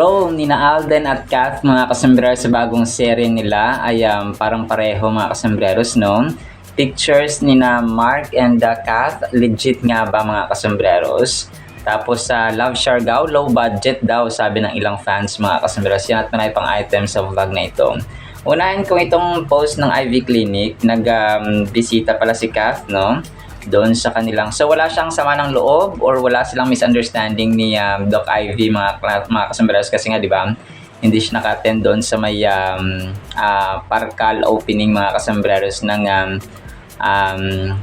Bro, nina Alden at Kath, mga kasombrero sa bagong serye nila ay parang pareho mga kasambreros, no? Pictures nina Mark and Kath, legit nga ba mga kasambreros? Tapos sa Love Siargao, low budget daw sabi ng ilang fans mga kasambreros. Yan at manay pang items sa vlog na ito. Unahin kong itong post ng Ivy Clinic, nag-bisita pala si Kath, no? Doon sa kanilang, so wala siyang sama ng loob or wala silang misunderstanding ni Doc Ivy mga kasambreros kasi nga di ba hindi siya naka-attend doon sa may Parkal opening mga kasambreros ng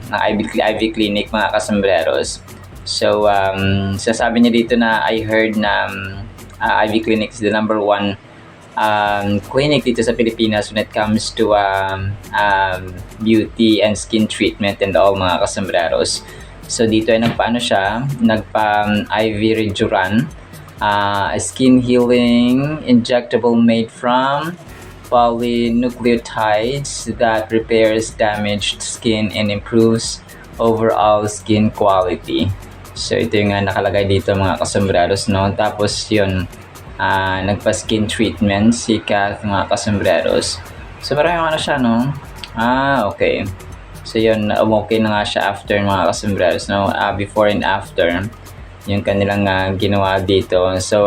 Ivy Clinic mga kasambreros. So sasabi niya dito na I heard na Ivy Clinic is the number one clinic dito sa Pilipinas when it comes to beauty and skin treatment and all mga kasambreros. So dito ay nagpaano siya, nagpa-IV Rejuran, a skin healing injectable made from polynucleotides that repairs damaged skin and improves overall skin quality. So ito yung nakalagay dito mga kasambreros, no? Tapos yun, nagpa-skin treatment si Kath mga kasambreros. So maraming siya, no? Okay. So yun, okay na nga siya after mga kasambreros, no? Before and after yung kanilang ginawa dito. So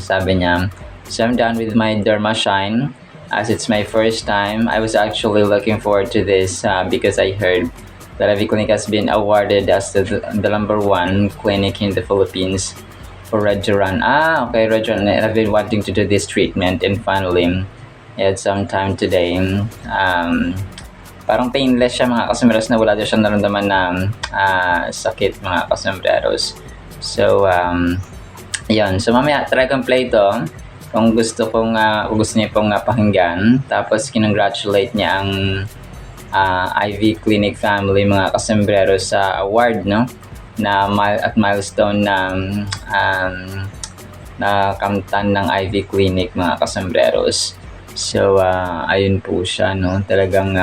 sabi niya, so I'm done with my Derma Shine as it's my first time. I was actually looking forward to this because I heard that Ivy Clinic has been awarded as the number one clinic in the Philippines for Rejuran. Okay, Rejuran. I've been wanting to do this treatment and finally I had some time today. Parang painless siya mga kasambreros, na wala daw siyang naramdaman na sakit mga kasambreros. So, yun. So, mamaya try kong play ito kung gusto niya pong pakinggan. Tapos, kinongratulate niya ang Ivy Clinic family mga kasambreros sa award, no? At milestone na kamtan ng Ivy Clinic mga kasambreros. So ayun po siya, no? Talagang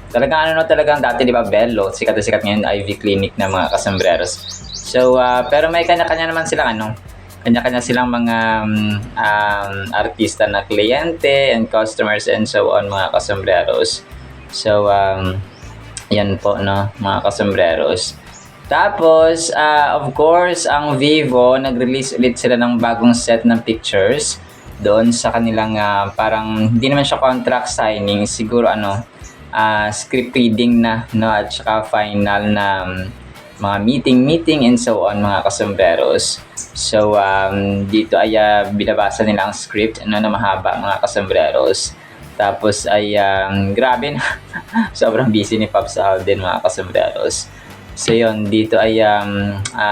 talagang dati di ba Bello, sikat na sikat ngayon Ivy Clinic na mga kasambreros. So pero may kanya-kanya naman silang kanya-kanya silang mga artista na kliyente and customers and so on mga kasambreros. So yan po, no, mga kasambreros. Tapos, of course, ang Vivo, nag-release ulit sila ng bagong set ng pictures doon sa kanilang, parang, hindi naman siya contract signing, siguro, script reading na, no, at saka final na mga meeting and so on, mga kasambreros. So, dito ay binabasa nila ang script, na mahaba, mga kasambreros. Tapos ay grabe na sobrang busy ni Pops Alden mga kasambreros. So yun, dito ay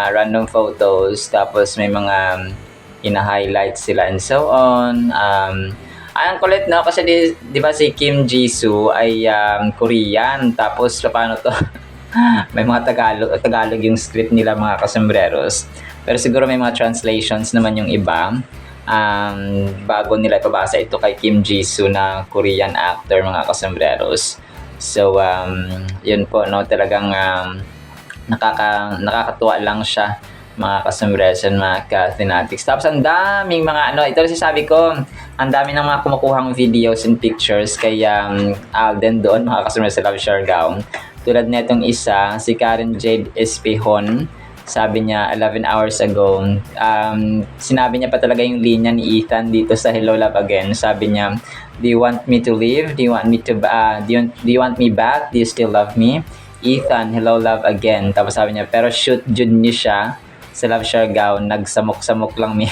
random photos, tapos may mga ina-highlight sila and so on. Ang kulit, no, kasi di ba si Kim Jisoo ay Korean, tapos paano to? May mga Tagalog yung script nila mga kasambreros. Pero siguro may mga translations naman yung iba. Bago nila ipabasa ito kay Kim Jisoo na Korean actor mga kasambreros. So yun po, no, talagang nakakatuwa lang siya mga kasambreros and mga ka-Athenatics. Tapos ang daming mga ito rin sabi ko, ang dami ng mga kumukuhang videos and pictures kay Alden doon mga kasambreros sa Love Siargao. Tulad netong isa, si Karen Jade Espihon. Sabi niya 11 hours ago, sinabi niya pa talaga yung linya ni Ethan dito sa Hello Love Again. Sabi niya, do you want me to leave? Do you want me to do you want me back? Do you still love me? Ethan, hello love again. Tapos sabi niya, pero shoot jud niya siya sa Love Siargao, nagsamok-samok lang mi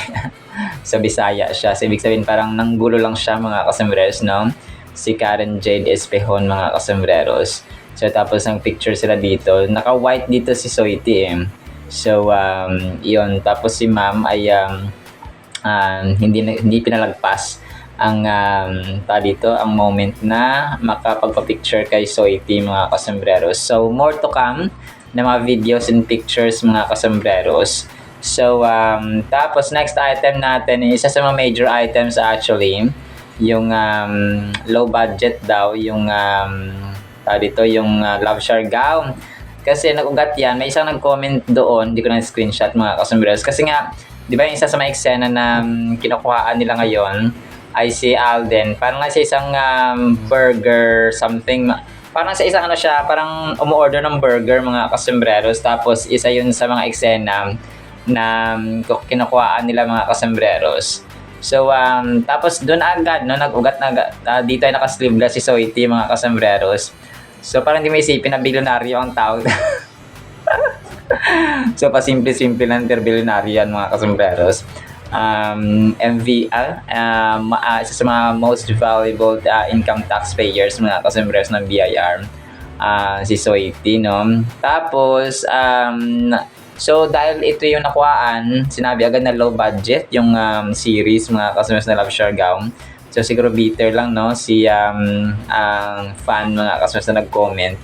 sa Bisaya siya. So ibig sabihin parang nanggulo lang siya mga kasambreros, no? Si Karen Jade Espehon mga kasambreros. So tapos ang picture sila dito, naka-white dito si Soiti So, yun. Tapos si ma'am ay hindi pinalagpas ang dito ang moment na makapagpa-picture kay Soiti mga kasambreros. So, more to come na mga videos and pictures mga kasambreros. So, tapos next item natin, isa sa mga major items actually, yung low budget daw, yung yung Love Siargao. Kasi nag-ugat yan, may isang nag-comment doon, hindi ko na screenshot mga kasambreros. Kasi nga, di ba yung isa sa mga eksena na kinukuhaan nila ngayon ay si Alden. Parang nasa isang burger something. Parang sa isang ano siya, parang umuorder ng burger mga kasembreros. Tapos isa yun sa mga eksena na kinukuhaan nila mga kasembreros. So, tapos doon agad, no, nag-ugat na agad. Dito ay naka-sleeveless si Soiti mga kasembreros. So, parang hindi mo isipin na bilyonaryo ang tawag. So, pasimple-simple lang bilyonaryo yan mga kasembreros. Isa sa mga most valuable income taxpayers mga kasembreros ng BIR, si Soiti, no? Tapos, so dahil ito yung nakuhaan, sinabi agad na low budget yung series mga kasembreros na Love Siargao. So siguro bitter lang, no, si ang fan mga kasembreros na nag-comment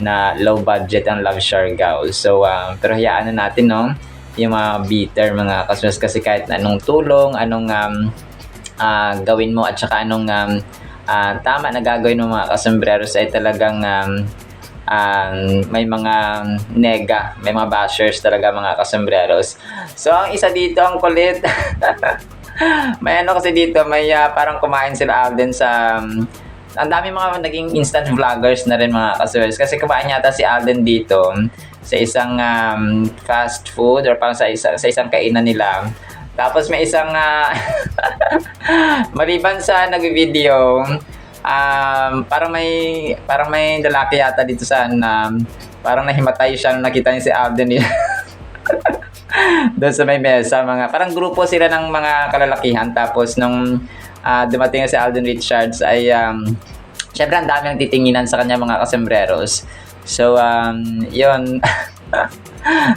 na low budget ang Love Siargao. So pero hayaan na natin, no, yung mga bitter mga kasembreros, kasi kahit anong tulong, anong gawin mo at saka anong tama na gagawin mo mga kasembreros ay talagang may mga may mga bashers talaga mga kasembreros. So ang isa dito ang kulit. May ano kasi dito, may parang kumain sila Alden sa ang dami mga naging instant vloggers na rin mga kasembreros, kasi kumain yata si Alden dito sa isang fast food or parang sa isang kainan nila. Tapos may isang maliban sa nag-video, parang may lalaki yata dito sa parang nahimatay siya nung nakita niya si Alden. Doon sa may mesa, parang grupo sila ng mga kalalakihan. Tapos nung dumating na si Alden Richards ay syempre ang dami nang titinginan sa kanya mga kasembreros. So yun.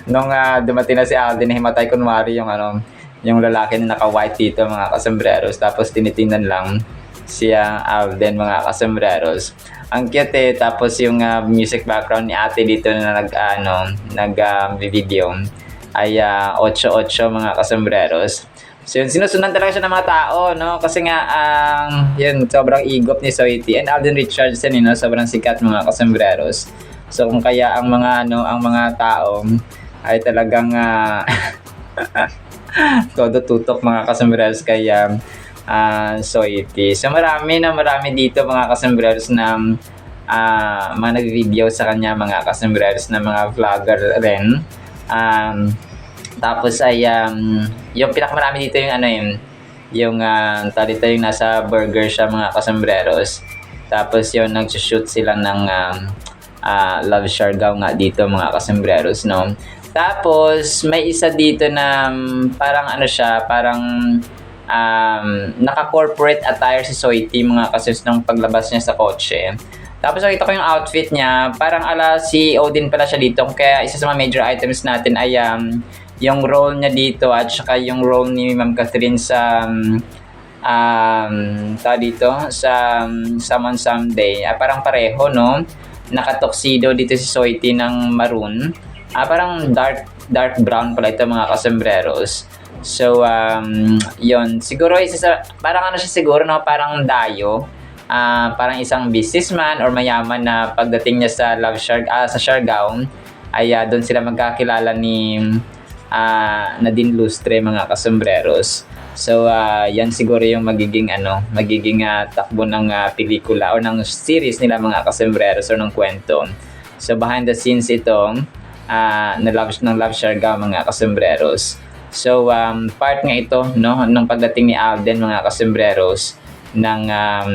Nung dumating na si Alden, nahimatay kunwari yung lalaki na naka-white dito mga kasembreros. Tapos tinitingnan lang si Alden mga kasembreros. Ang cute Tapos yung music background ni ate dito na nag-video ay 8-8 mga kasembreros. So yun, sinusundan talaga siya ng mga tao, no? Kasi nga yun, sobrang igop ni Soiti and Alden Richards yun, no? Sobrang sikat mga kasembreros. So kung kaya ang mga tao ay talagang todo tutok mga kasembreros kay Soiti. So marami dito mga kasembreros na mga nag-video sa kanya mga kasembreros na mga vlogger rin. Tapos ay yung pinakamarami dito yung dito yung nasa burger siya mga kasembreros. Tapos yung nag-shoot sila ng Love Siargao nga dito mga kasembreros, no. Tapos may isa dito na parang parang naka-corporate attire si Soiti mga kasembreros nung paglabas niya sa kotse. Tapos nakita ko yung outfit niya, parang ala CEO din pala siya dito. Kaya isa sa mga major items natin ay yung role niya dito at saka yung role ni Ma'am Catherine sa dito sa Someone Someday. Parang pareho, no? Naka-tuxedo dito si Soiti ng maroon. Parang dark brown pala ito mga kasembreros. So yun, siguro parang siya siguro, no, parang dayo. Parang isang businessman or mayaman na pagdating niya sa sa Siargao ay doon sila magkakilala ni Nadine Lustre mga kasembreros. So yan siguro yung magiging takbo ng pelikula o ng series nila mga kasembreros o ng kwento. So behind the scenes ito ng Love Siargao mga kasembreros. So part nga ito, no, nung pagdating ni Alden mga kasembreros ng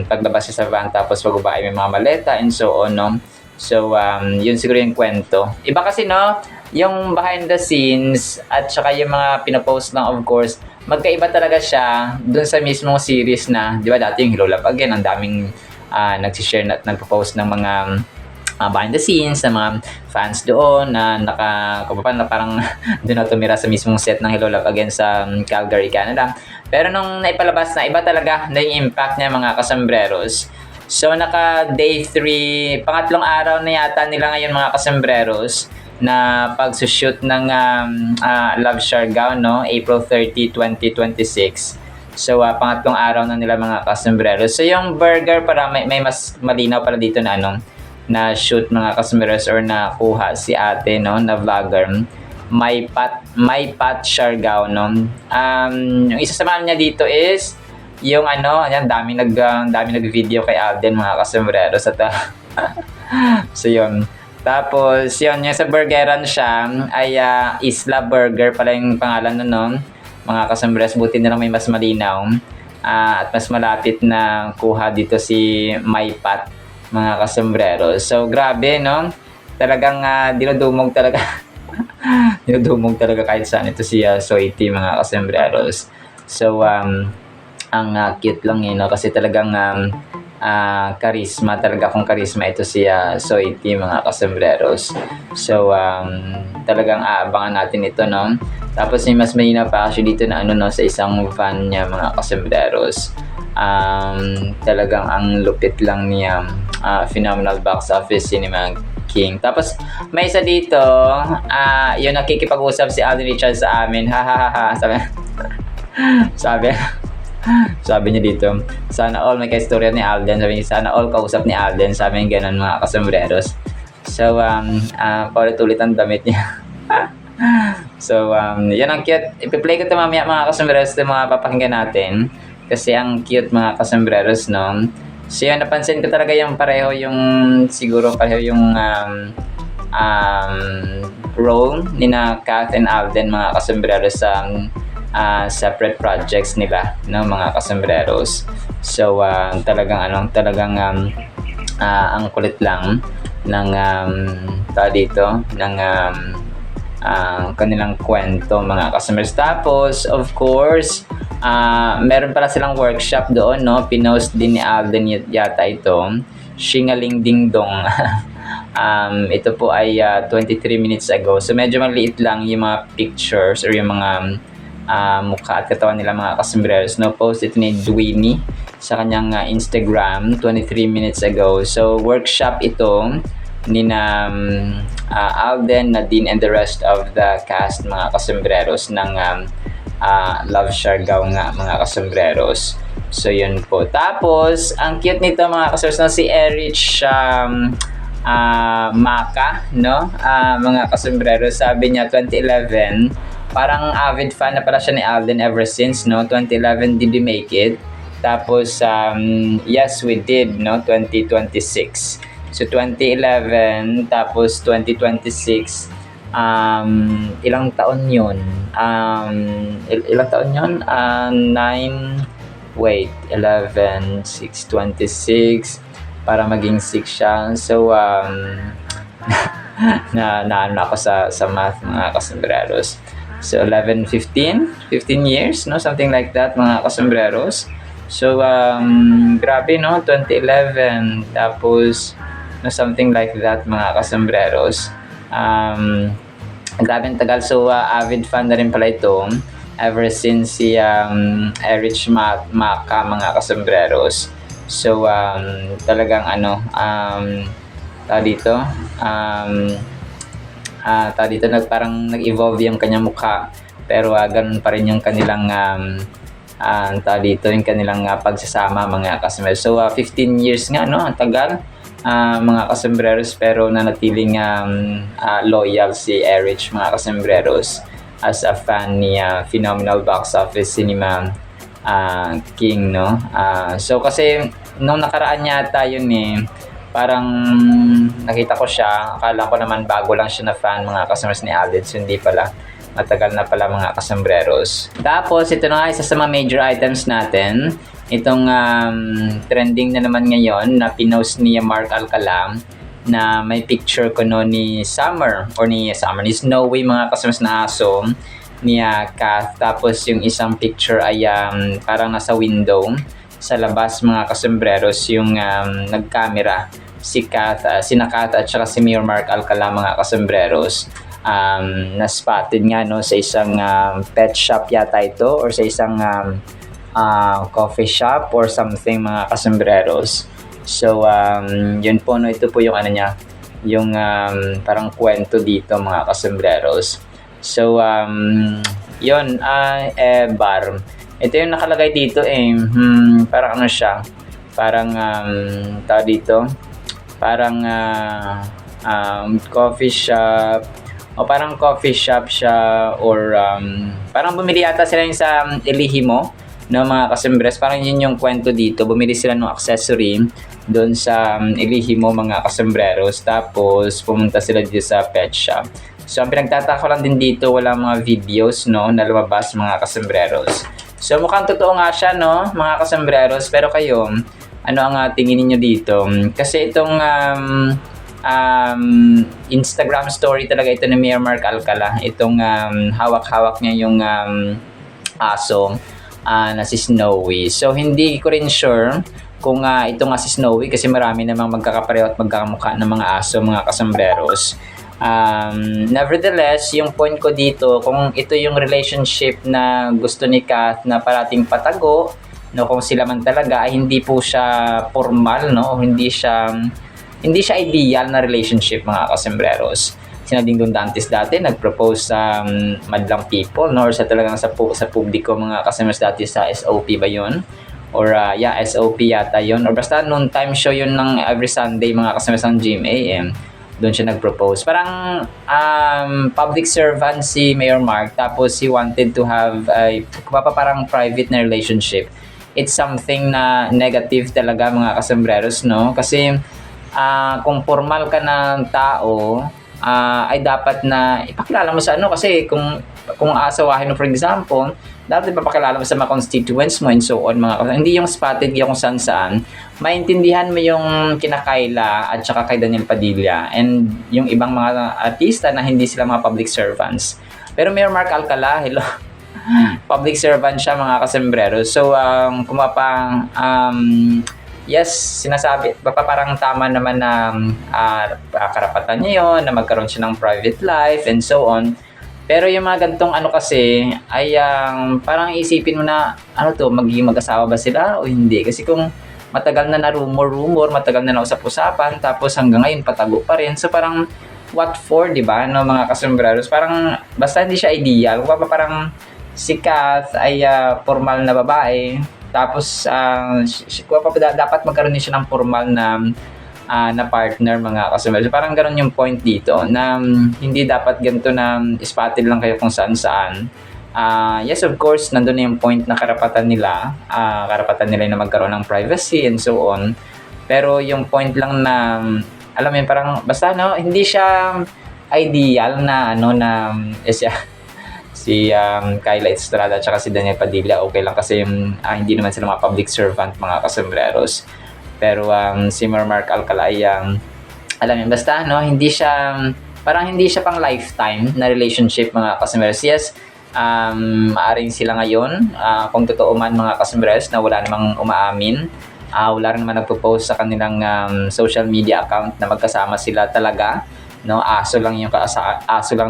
paglabas sa van, tapos pag-ubahay may mga maleta and so on, no. So yun siguro yung kwento. Iba kasi, no, yung behind the scenes at saka yung mga pinopost lang, of course, magkaiba talaga siya dun sa mismong series na, di ba, dati yung Hello Love Again, ang daming nagsishare at nagpo-post ng mga behind the scenes na mga fans doon na parang doon na tumira sa mismong set ng Hello Love Again sa Calgary, Canada. Pero nung naipalabas na, iba talaga na yung impact niya mga kasembreros. So naka day 3, pangatlong araw na yata nila ngayon mga kasembreros na pagsushoot ng Love Siargao, no, April 30, 2026. So pangatlong araw na nila mga kasembreros. So yung burger, para may mas malinaw para dito na na shoot mga kasembreros or nakuha si ate, no, na vlogger. My Pat Siargao, no? Yung isa sa mga niya dito is yung ano, ayan, dami nag-video kay Alden, mga kasombrero sa so yun. Tapos yun, yung sa burgeran siya ay Isla Burger pala yung pangalan nun, no? Mga kasombrero, buti na lang may mas malinaw at mas malapit na kuha dito si My Pat, mga kasombrero. So grabe, no? Talagang dinudumog talaga. Dinudumog talaga kahit saan ito si Soiti, mga kasembreros. So ang cute lang no? Kasi talagang charisma, talaga akong charisma ito si Soiti, mga kasembreros. So talagang aabangan natin ito, no? Tapos may mas malinaw pa actually dito na ano, no, sa isang van niya, mga kasembreros. Talagang ang lupit lang niya. Phenomenal box office, Cinema King. Tapos may isa dito, yung nakikipag-usap si Alden Richards sa amin. Ha ha ha ha. Sabi niya dito, sana all may ka-istorya ni Alden. Sabi niya, sana all kausap ni Alden. Sabi niya ganun, mga kasembreros. So paulit-ulit ang damit niya. So yan ang cute. Ipi-play ko ito mamaya, mga kasembreros, ito mga papakinggan natin. Kasi ang cute, mga kasembreros, no? So yun, napansin ko talaga yung siguro pareho yung role ni na Kath and Alden, mga kasembreros, sa separate projects nila, no, mga kasembreros. So talagang ang kulit lang ng dito ng kanilang kwento, mga kasembreros. Tapos of course meron pala silang workshop doon, no? Pinost din ni Alden yata ito, Shingaling Ding Dong. Ito po ay 23 minutes ago. So medyo maliit lang yung mga pictures or yung mga mukha at katawan nila, mga kasembreros, no? Post ito ni Dwayne sa kanyang Instagram 23 minutes ago. So workshop ito ni Alden, Nadine, and the rest of the cast, mga kasembreros, ng Love Siargao nga, mga kasembreros. So yun po. Tapos ang cute nito, mga kasembreros, no, si Erich Maka, no? Mga kasembreros, sabi niya 2011, parang avid fan na pala siya ni Alden ever since, no? 2011 did we make it? Tapos yes we did, no? 2026. So 2011 tapos 2026, ilang taon yun? Ilang taon yun? 11, 6, 26, para maging 6 siya. So, naano ako sa math, mga kasembreros. So, 11, 15 years, no? Something like that, mga kasembreros. So, grabe, no? 2011, tapos, no, something like that, mga kasembreros. Grabe ang tagal. So avid fan na rin pala ito ever since si Erich Maka, mga kasembreros. So talagang dito parang nag-evolve yung kanyang mukha, pero ganun pa rin yung kanilang yung kanilang pagsasama, mga kasembreros. So 15 years nga, no? Ang tagal, mga kasembreros, pero nanatiling loyal si Erich, mga kasembreros, as a fan ni Phenomenal Box Office Cinema King, no? So kasi nung nakaraan yata yun, parang nakita ko siya, akala ko naman bago lang siya na fan, mga kasembreros, ni Alden. So hindi pala, matagal na pala, mga kasembreros. Tapos ito na isa sa mga major items natin, itong trending na naman ngayon na pinost ni Mark Alcala, na may picture ko, no, ni Snowy, mga kasembreros, na aso ni Kath. Tapos yung isang picture ay parang nasa window sa labas, mga kasembreros, yung nagkamera sina Kath at saka si Mayor Mark Alcala, mga kasembreros. Na spotted nga, no, sa isang pet shop yata ito, or sa isang coffee shop or something, mga kasembreros. So yun po, no, ito po yung niya, yung parang kwento dito, mga kasembreros. So yun, bar. Ito yung nakalagay dito, parang siya, parang dito, parang coffee shop o parang coffee shop siya, or parang bumili ata sila yung sa Elihimo, no, mga kasembres. Parang yun yung kwento dito. Bumili sila ng accessory doon sa Elihimo, mga kasembreros. Tapos pumunta sila dito sa pet shop. So ang pinagtataka lang din dito, wala mga videos, no, na lumabas, mga kasembreros. So mukhang totoo nga siya, no, mga kasembreros. Pero kayo, ano ang tingin niyo dito? Kasi itong Instagram story talaga ito ni Mayor Mark Alcala. Itong hawak-hawak niya yung aso na si Snowy. So hindi ko rin sure kung ito nga si Snowy, kasi marami namang magkakapareho at magkakamukha ng mga aso, mga kasambreros. Nevertheless, yung point ko dito, kung ito yung relationship na gusto ni Kath na parating patago, no, kung sila man talaga ay hindi po siya formal, no, hindi siya ideal na relationship, mga kasembreros. Sina Dingdong Dantes dati nag-propose sa madlang people, no, or sa talagang sa publiko, mga kasembreros, dati sa SOP ba yun? Or SOP yata yun, or basta noon time show yun ng every Sunday, mga kasembreros, ng GMA. Doon siya nag-propose. Parang public servant si Mayor Mark, tapos he wanted to have parang private na relationship. It's something na negative talaga, mga kasembreros, no? Kasi kung formal ka ng tao, ay dapat na ipakilala mo sa ano, kasi kung aasawahin mo, for example, dapat ipapakilala mo sa mga constituents mo and so on, hindi yung spotted kung saan-saan. Maintindihan mo yung kina Kyla at saka kay Daniel Padilla and yung ibang mga artista na hindi sila mga public servants. Pero Mayor Mark Alcala, hello, public servant siya, mga kasembreros. So yes, sinasabi, parang tama naman na karapatan niya yun, na magkaroon siya ng private life and so on. Pero yung mga gantong ano kasi, ay parang isipin mo na, ano to, magiging mag-asawa ba sila o hindi? Kasi kung matagal na rumor, matagal na usap-usapan, tapos hanggang ngayon patago pa rin. So parang, what for, di ba, no, mga kasembreros? Parang, basta hindi siya ideal. Parang si Kath ay formal na babae, tapos dapat magkaroon din siya ng formal na partner, mga kasembreros. Parang ganoon yung point dito, na hindi dapat ganito na spotted lang kayo kung saan-saan. Yes, of course, nandun na yung point na karapatan nila na magkaroon ng privacy and so on. Pero yung point lang na, alam mo yun, parang basta no, hindi siya ideal na si Kyla Estrada at saka si Daniel Padilla, okay lang kasi hindi naman sila mga public servant, mga kasembreros. Pero si Mark Alcala ay alam mo, basta no, hindi siya pang lifetime na relationship, mga kasembreros. Yes, maaring sila ngayon, kung totoo man, mga kasembreros, na wala namang umaamin, wala rin naman nagpo-post sa kanilang social media account na magkasama sila talaga, no, aso lang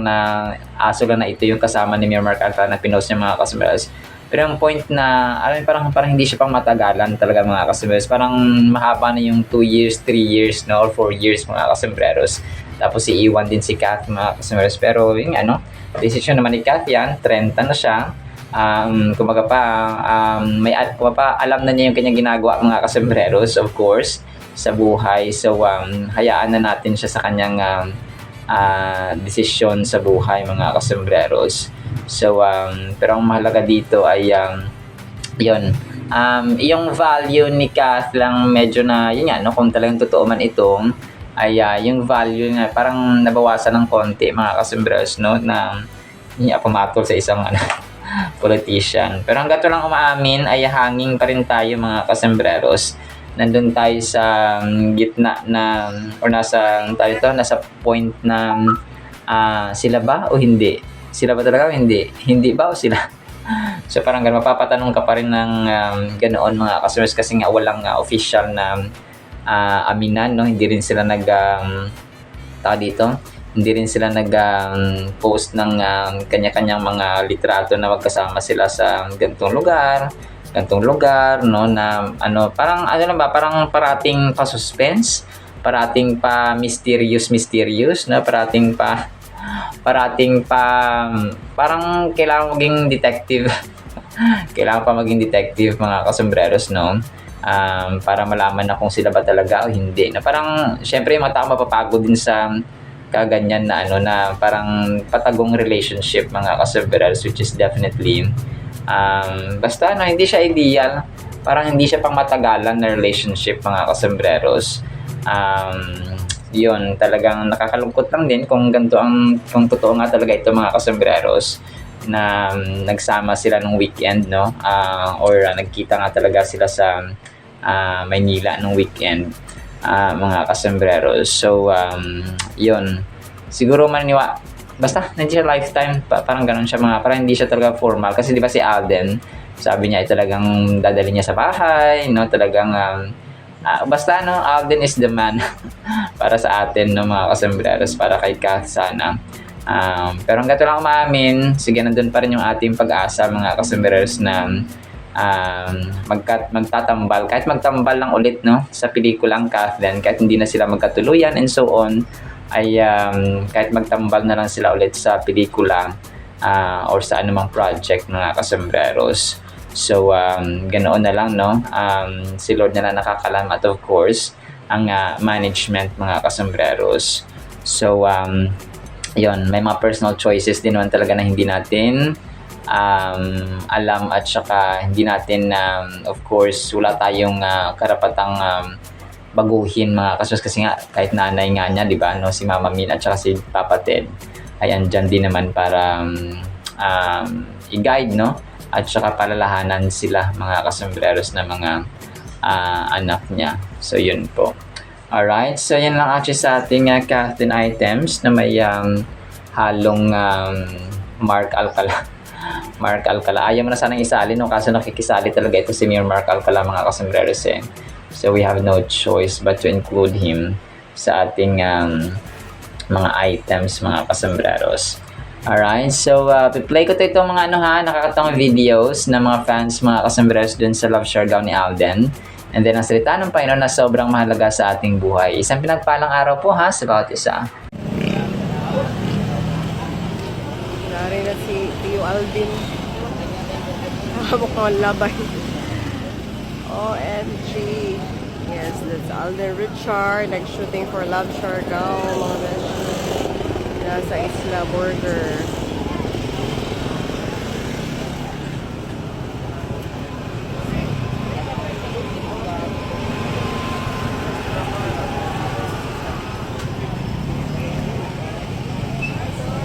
na ito yung kasama ni Mayor Mark Alcala na pinost niya, mga kasembreros. Pero yung point na, parang hindi siya pang matagalan talaga, mga kasembreros. Parang mahaba na yung 2 years, 3 years, no, or 4 years, mga kasembreros. Tapos iiwan din si Kath, mga kasembreros. Pero yung decision naman ni Kath yan, 30 na siya. Kumbaga pa, alam na niya yung kanyang ginagawa, mga kasembreros, of course, sa buhay. So, hayaan na natin siya sa kanyang desisyon sa buhay, mga kasembreros. So, pero ang mahalaga dito ay yun, yung value ni Kath lang medyo na, yun nga, no, kung talagang totoo man ito, ay yung value nga parang nabawasan ng konti, mga kasembreros, no, na pumatol sa isang politician. Pero hanggang lang umaamin ay hanging pa rin tayo, mga kasembreros. Nandun tayo sa gitna na, or nasa point na sila ba o hindi? Sila ba talaga o hindi? Hindi ba o sila? So parang ganun, mapapatanong ka pa rin ng ganoon, mga kasembreros, kasi nga walang official na aminan, no? Hindi rin sila hindi rin sila post ng kanya-kanyang mga litrato na magkasama sila sa gantong lugar, no, na parang parang parating pa suspense, parating pa mysterious, no, parating pa parang kailangan maging detective. Kailangan pa maging detective, mga kasembreros, no, para malaman na kung sila ba talaga o hindi, na parang syempre yung mga tao mapapagod din sa kaganyan na ano na parang patagong relationship mga kasombreros, which is definitely basta ano, hindi siya ideal, parang hindi siya pang matagalan na relationship mga kasombreros. Yun, talagang nakakalungkot lang din kung kung totoo nga talaga ito mga kasombreros na nagsama sila nung weekend, no? Or nagkita nga talaga sila sa Maynila nung weekend, mga kasombreros. So, yun. Siguro basta hindi siya lifetime, parang ganun siya parang hindi siya talaga formal. Kasi di ba si Alden, sabi niya ay talagang dadali niya sa bahay, no? Talagang, basta no, Alden is the man para sa atin, no, mga kasombreros, para kay Kath sana. Pero hanggat lang umaamin, sige, nandun pa rin yung ating pag-asa mga kasombreros na magtatambal, kahit magtambal lang ulit, no, sa pelikulang Kath, then kahit hindi na sila magkatuluyan and so on, ay kahit magtambal na lang sila ulit sa pelikula or sa anumang project mga kasombreros. So, ganoon na lang, no? Si Lord na lang nakakalam at of course, ang management mga kasombreros. So, yun, may mga personal choices din naman talaga na hindi natin alam at saka hindi natin, of course, wala tayong karapatang baguhin mga kasos kasi nga kahit nanay nga niya, di ba, no, si Mama Min at saka si Papa Ted ay andyan din naman para i-guide, no, at saka palalahanan sila mga kasombreros na mga anak niya. So yun po. Alright, so yan lang actually sa ating Catherine items na may halong Mark Alcala. Mark Alcala. Ayaw mo na sanang isali, no, kaso nakikisali talaga ito si Mayor Mark Alcala mga kasombreros eh. So we have no choice but to include him sa ating mga items mga kasombreros. Alright, so play ko itong mga nakakatawang videos ng mga fans mga kasombreros dun sa Love Showdown ni Alden. And then ang salita ng Panginoon na sobrang mahalaga sa ating buhay. Isang pinagpalang araw po sa bawat isa. Nari na si Tio Alvin. Mukhang labay. OMG. Yes, that's Alden Richard. Nag-shooting for Love Showdown. Mga beshi. Nasa Isla Burger.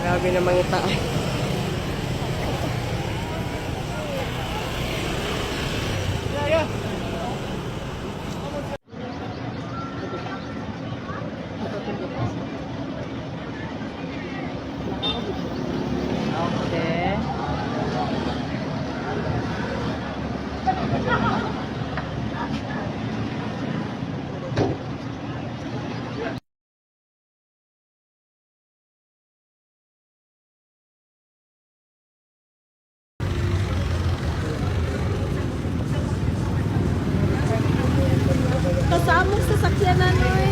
Grabe na mga tayo. Okay. Kasamong sasakyan na noy.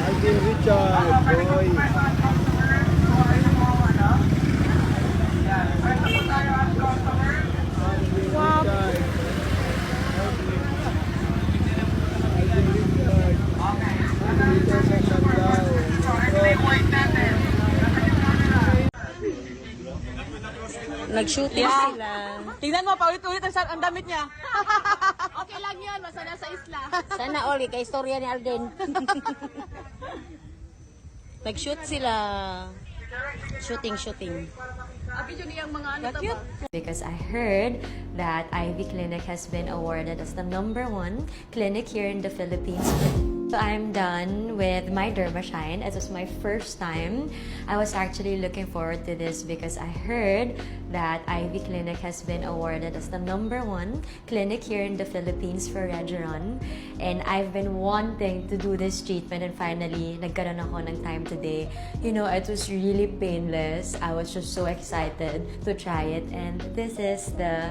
Alvin Richard, boy. Wow. Nag-shooting sila. Tingnan mo, paulit-ulit ang damit niya. Okay lang yun, masana sa isla. Sana all, kay istorya ni Alden. Nag-shoot sila. Shooting. Video niyang mga ano Cute. Because I heard that Ivy Clinic has been awarded as the #1 clinic here in the Philippines. So I'm done with my Dermashine. It was my first time. I was actually looking forward to this because I heard that Ivy Clinic has been awarded as the #1 clinic here in the Philippines for Regeron. And I've been wanting to do this treatment and finally, nagkaroon ako ng time today. You know, it was really painless. I was just so excited to try it. And this is the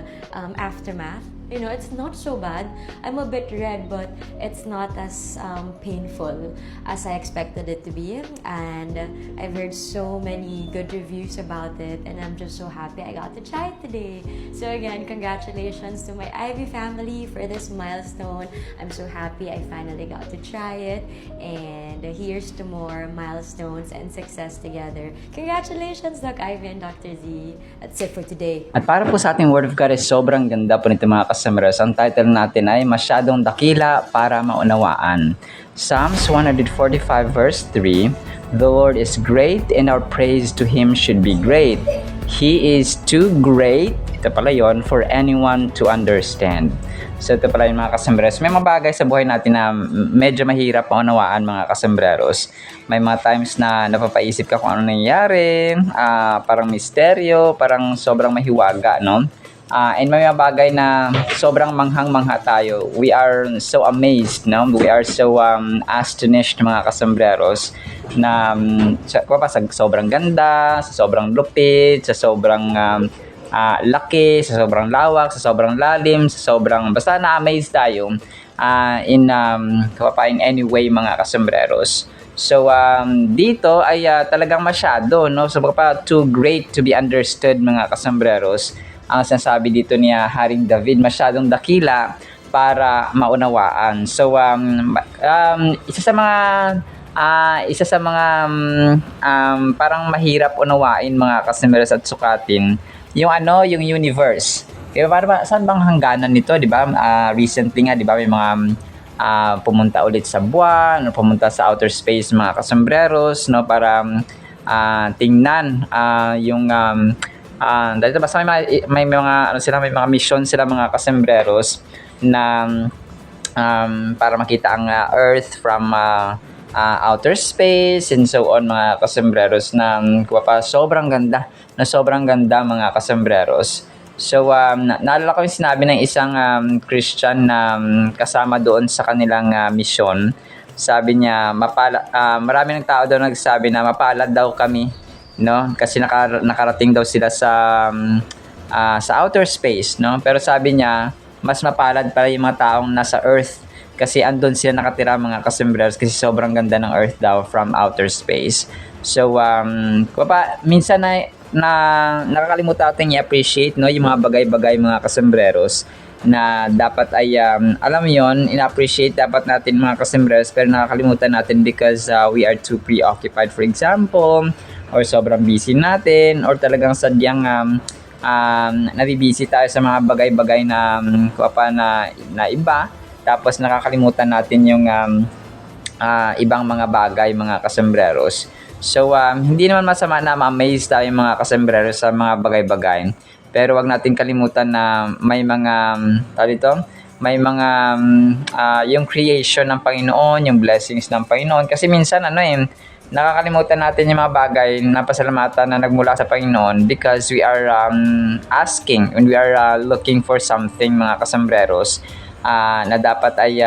aftermath. You know, it's not so bad. I'm a bit red, but it's not as painful as I expected it to be. And I've heard so many good reviews about it, and I'm just so happy I got to try it today. So again, congratulations to my Ivy family for this milestone. I'm so happy I finally got to try it. And here's to more milestones and success together. Congratulations, Doc Ivy and Dr. Z. That's it for today. At para po sa ating Word of God ay sobrang ganda po nito mga kasamaras. Ang title natin ay Masyadong Dakila para Maunawaan. Psalms 145 verse 3, The Lord is great and our praise to Him should be great. He is too great, ito pala yun, for anyone to understand. So ito pala yung mga kasambreros. May mga bagay sa buhay natin na medyo mahirap maunawaan mga kasambreros. May mga times na napapaisip ka kung ano nangyayari, parang misteryo, parang sobrang mahiwaga, no? And may mga bagay na sobrang manghang-mangha tayo. We are so amazed, no? We are so astonished mga kasambreros na sa sobrang ganda, sa sobrang lupit, sa sobrang laki, sa sobrang lawak, sa sobrang lalim, sa sobrang basta na-amaze tayo in any way mga kasambreros. So dito ay talagang masyado, no? So too great to be understood mga kasambreros. Ang sinasabi dito niya Haring David, masyadong dakila para maunawaan. So isa sa mga parang mahirap unawain mga kasambreros at sukatin yung yung universe. Kaya saan bang hangganan nito, 'di ba? Recently nga 'di ba may mga pumunta ulit sa buwan o pumunta sa outer space mga kasambreros, no, para tingnan yung dahil basta may mga mission sila mga kasambreros na para makita ang Earth from outer space and so on mga kasambreros na sobrang ganda mga kasambreros. So naalala ko yung sinabi ng isang Christian na kasama doon sa kanilang mission. Sabi niya marami ng tao daw nagsabi na mapalad daw kami, no, kasi nakarating daw sila sa outer space, no, pero sabi niya mas mapalad para yung mga taong nasa Earth kasi andun sila nakatira mga kasambreros kasi sobrang ganda ng Earth daw from outer space. So minsan na nakakalimutan natin i-appreciate, no, yung mga bagay-bagay mga kasambreros na dapat ay alam mo yon, in-appreciate dapat natin mga kasambreros, pero nakakalimutan natin because we are too preoccupied, for example, or sobrang busy natin, or talagang sadyang nabibisi tayo sa mga bagay-bagay na iba, tapos nakakalimutan natin yung ibang mga bagay mga kasambreros. So hindi naman masama na ma-amaze tayo mga kasambreros sa mga bagay-bagay, pero wag natin kalimutan na may mga yung creation ng Panginoon, yung blessings ng Panginoon, kasi minsan nakakalimutan natin yung mga bagay na pasalamatan na nagmula sa Panginoon because we are asking and we are looking for something mga kasambreros na dapat ay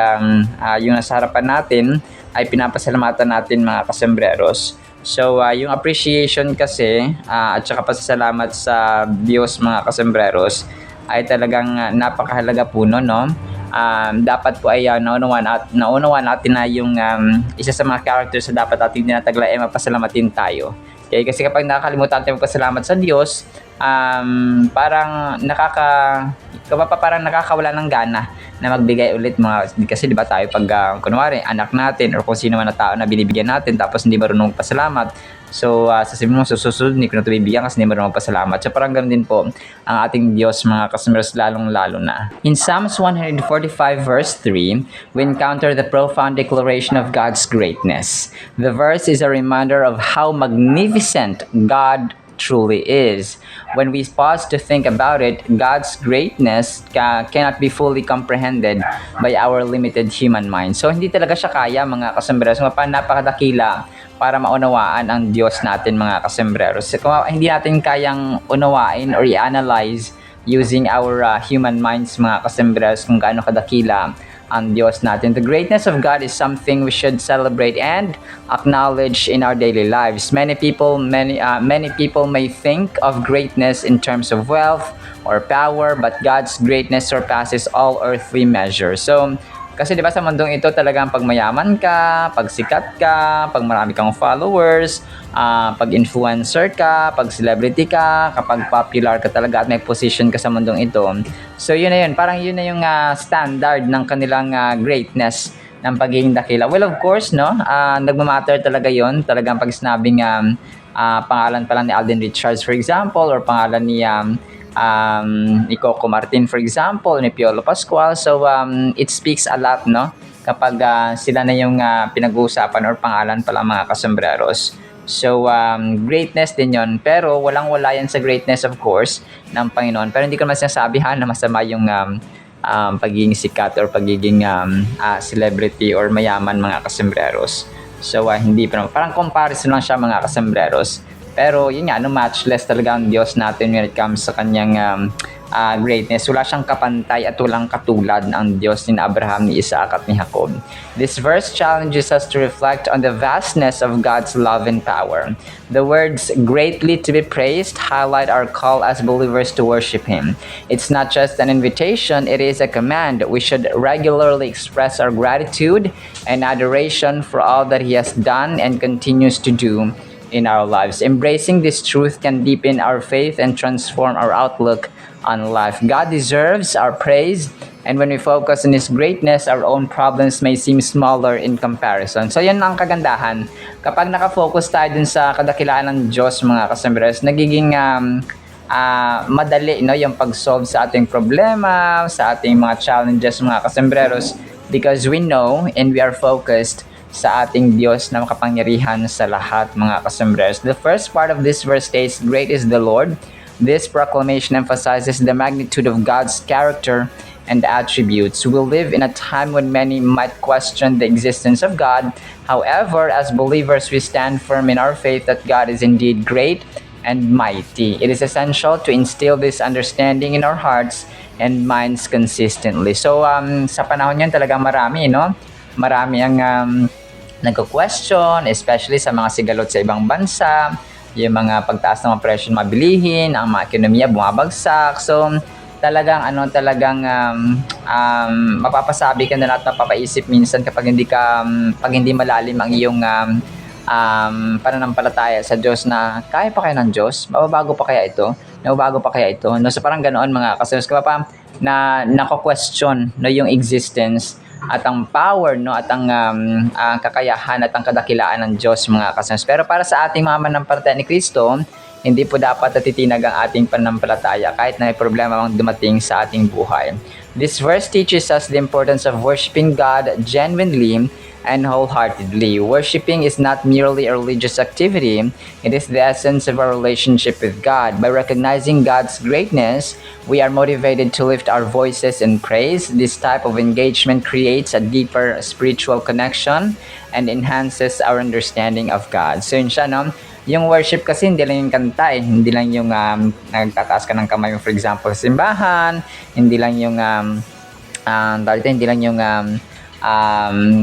yung nasa harapan natin ay pinapasalamatan natin mga kasambreros. So yung appreciation kasi at saka pasasalamat sa Diyos mga kasambreros ay talagang napakahalaga po no. Dapat po ay naunawaan natin na yung isa sa mga characters na dapat ating tinatagla ay mapasalamatin tayo. Okay? Kasi kapag nakakalimutan tayo magpasalamat sa Diyos, parang nakakawala ng gana na magbigay ulit kasi di ba tayo pag kunwari anak natin or kung sino man na tao na binibigyan natin tapos hindi marunong magpasalamat, so sasabihin mo susunod hindi ko na ito bibigyan kasi hindi marunong magpasalamat. So parang ganoon din po ang ating Diyos mga kasambreros, lalong-lalo na. In Psalms 145 verse 3, we encounter the profound declaration of God's greatness. The verse is a reminder of how magnificent God truly is. When we pause to think about it, God's greatness cannot be fully comprehended by our limited human mind. So hindi talaga siya kaya mga kasambreros, napakadakila para maunawaan ang Diyos natin mga kasambreros. Kung hindi natin kayang unawain or i-analyze using our human minds mga kasambreros kung gaano kadakila ang Diyos natin. The greatness of God is something we should celebrate and acknowledge in our daily lives. Many people may think of greatness in terms of wealth or power, but God's greatness surpasses all earthly measure. So Kasi di ba sa mundong ito talagang pag mayaman ka, pag sikat ka, pag marami kang followers, pag influencer ka, pag celebrity ka, kapag popular ka talaga at may position ka sa mundong ito. So yun na yun, parang yun na yung standard ng kanilang greatness ng pagiging dakila. Well, of course, no, nagmamatter talaga yun. Talagang pag sinabing pangalan pa lang ni Alden Richards, for example, or pangalan ni Coco Martin, for example, ni Piolo Pascual. So, it speaks a lot, no? Kapag sila na yung pinag-uusapan or pangalan pala mga kasambreros. So, greatness din yon. Pero, walang-wala yan sa greatness, of course, ng Panginoon. Pero hindi ko naman sinasabi na masama yung pagiging sikat or pagiging celebrity or mayaman mga kasambreros. So, hindi pa naman. Parang comparison lang siya mga kasambreros. Pero yun nga, matchless talaga ang Diyos natin when it comes sa kanyang greatness. Wala siyang kapantay at walang katulad ng Diyos ni Abraham, ni Isaac at ni Jacob. This verse challenges us to reflect on the vastness of God's love and power. The words greatly to be praised highlight our call as believers to worship Him. It's not just an invitation, it is a command. We should regularly express our gratitude and adoration for all that He has done and continues to do in our lives. Embracing this truth can deepen our faith and transform our outlook on life. God deserves our praise, and when we focus on His greatness, our own problems may seem smaller in comparison. So yan ang kagandahan. Kapag nakafocus tayo dun sa kadakilaan ng Diyos mga kasambreros, nagiging madali, no, yung pag-solve sa ating problema, sa ating mga challenges mga kasambreros, because we know and we are focused sa ating Diyos na makapangyarihan sa lahat mga kasambreros. The first part of this verse states, "Great is the Lord." This proclamation emphasizes the magnitude of God's character and attributes. We live in a time when many might question the existence of God. However, as believers, we stand firm in our faith that God is indeed great and mighty. It is essential to instill this understanding in our hearts and minds consistently. So, sa panahon yan talagang marami, no? Marami ang nagko-question, especially sa mga sigalot sa ibang bansa, yung mga pagtaas ng mga presyo ng mabilihin, ang mga ekonomiya bumabagsak. So, talagang mapapasabi ka na at mapapaisip minsan kapag hindi malalim ang iyong pananampalataya sa Diyos na kaya pa kaya ng Diyos? Mababago pa kaya ito? Nababago pa kaya ito? No, so parang ganoon mga kasunod ka na nako-question no, yung existence at ang power, no, at ang kakayahan at ang kadakilaan ng Diyos mga kasunod. Pero para sa ating mga manampalataya ni Kristo, hindi po dapat natitinag ang ating pananampalataya kahit na may problema mang dumating sa ating buhay. This verse teaches us the importance of worshiping God genuinely and wholeheartedly. Worshiping is not merely a religious activity, it is the essence of our relationship with God. By recognizing God's greatness, we are motivated to lift our voices in praise. This type of engagement creates a deeper spiritual connection and enhances our understanding of God. So yun siya, no? Yung worship kasi hindi lang yung kanta hindi lang yung nagtataas ka ng kamay mo, for example, sa simbahan, hindi lang yung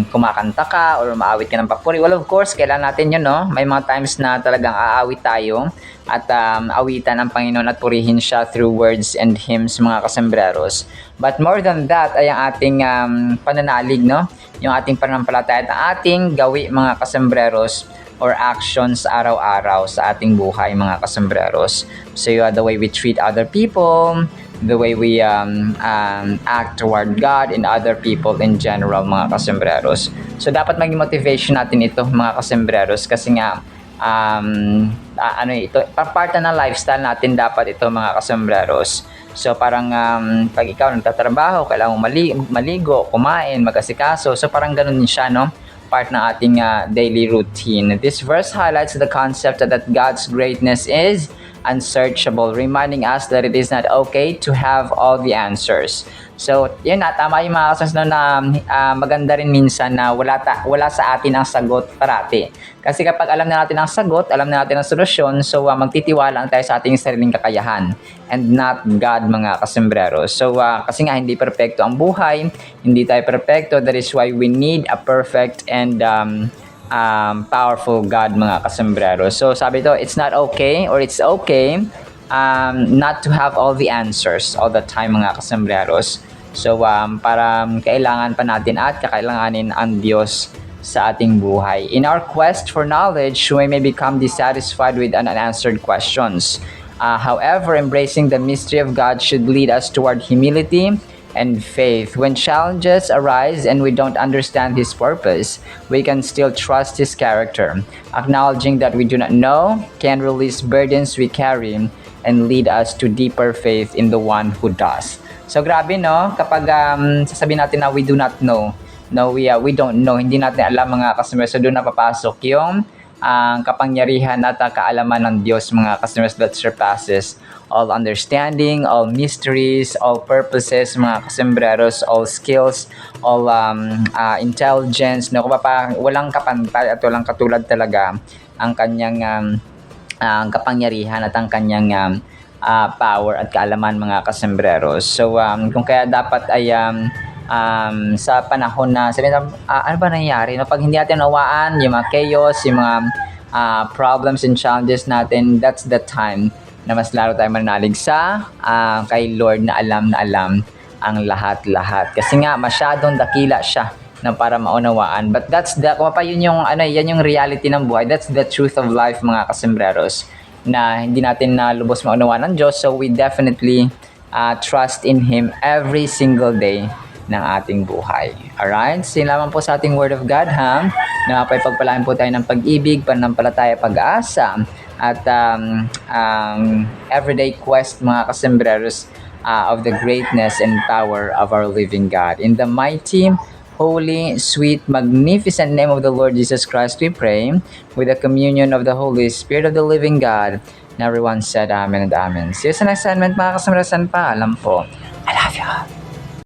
kumakanta ka or maawit ka ng papuri. Well, of course, kailangan natin yun, no? May mga times na talagang aawit tayo at awitan ang Panginoon at purihin siya through words and hymns, mga kasambreros. But more than that ay ang ating pananalig, no? Yung ating pananampalataya at ang ating gawi, mga kasambreros, or actions araw-araw sa ating buhay, mga kasambreros. So the way we treat other people, the way we act toward God and other people in general, mga kasambreros. So dapat maging motivation natin ito, mga kasambreros, kasi nga ito, part na ng lifestyle natin dapat ito, mga kasambreros. So parang pag ikaw nagtatrabaho, kailangan mo maligo, kumain, mag-asikaso. So parang ganun din siya, no? Part ng ating daily routine. This verse highlights the concept that God's greatness is unsearchable, reminding us that it is not okay to have all the answers. So, yun na, tama yung mga kasunod na maganda rin minsan na wala sa atin ang sagot parati. Kasi kapag alam na natin ang sagot, alam na natin ang solusyon, so magtitiwala tayo sa ating sariling kakayahan and not God, mga kasambreros. So, kasi nga hindi perfecto ang buhay, hindi tayo perfecto, that is why we need a perfect and powerful God, mga kasambreros. So, sabi ito, it's not okay or it's okay not to have all the answers all the time, mga kasambreros. So, kailangan pa natin at kakailanganin ang Diyos sa ating buhay. In our quest for knowledge, we may become dissatisfied with unanswered questions. However, embracing the mystery of God should lead us toward humility and faith. When challenges arise and we don't understand His purpose, we can still trust His character. Acknowledging that we do not know can release burdens we carry and lead us to deeper faith in the one who does. So grabe no, kapag sasabihin natin na we do not know, no, we don't know, hindi natin alam mga customers, so doon na papasok yung kapangyarihan at kaalaman ng Diyos mga customers that surpasses all understanding, all mysteries, all purposes mga kasembreros, all skills, all intelligence, no, walang kapantay at walang katulad talaga ang kanyang ang kapangyarihan at ang kanyang power at kaalaman mga kasembreros. So kung kaya dapat ay sa panahon na ano ba nangyayari no, pag hindi natin nawaan yung mga chaos, yung mga problems and challenges natin, that's the time na mas lalo tayo mananalig sa kay Lord na alam ang lahat-lahat. Kasi nga masyadong dakila siya na para maunawaan. But that's yun yung reality ng buhay. That's the truth of life mga kasembreros, na hindi natin na lubos maunawaan ng Diyos. So we definitely trust in Him every single day ng ating buhay. Alright? So yun lamang po sa ating Word of God, ha? Na pagpalain po tayo ng pag-ibig, pananampalataya, pag-asa, at everyday quest mga kasembreros of the greatness and power of our living God. In the mighty, holy, sweet, magnificent name of the Lord Jesus Christ we pray, with the communion of the Holy Spirit of the living God. And everyone said Amen and Amen. See you sa next segment mga kasembreros. Paalam po. I love you.